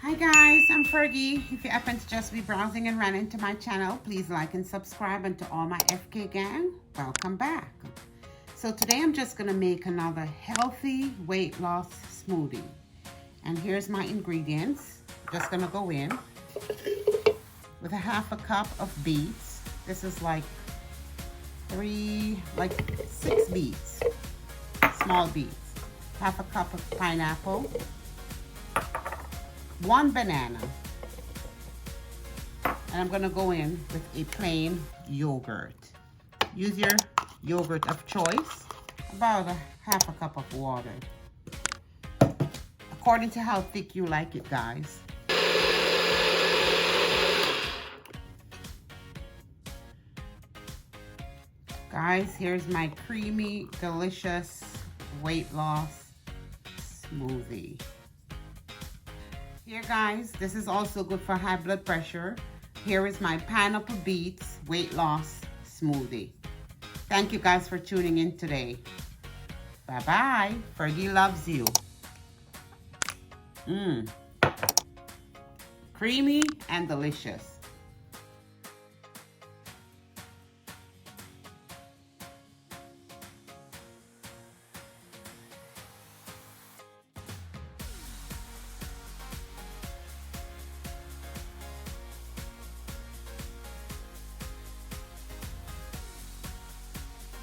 Hi guys, I'm Fergie. If you happen to just be browsing and ran into my channel, please like and subscribe, and to all my FK gang, welcome back. So today I'm just gonna make another healthy weight loss smoothie. And here's my ingredients. Just gonna go in with a half a cup of beets. This is like 6 beets, small beets. Half a cup of pineapple, 1 banana, and I'm gonna go in with a plain yogurt. Use your yogurt of choice, about a half a cup of water, according to how thick you like it, guys. Guys, here's my creamy, delicious weight loss smoothie. Here guys, this is also good for high blood pressure. Here is my pineapple beets weight loss smoothie. Thank you guys for tuning in today. Bye-bye. Fergie loves you. Creamy and delicious.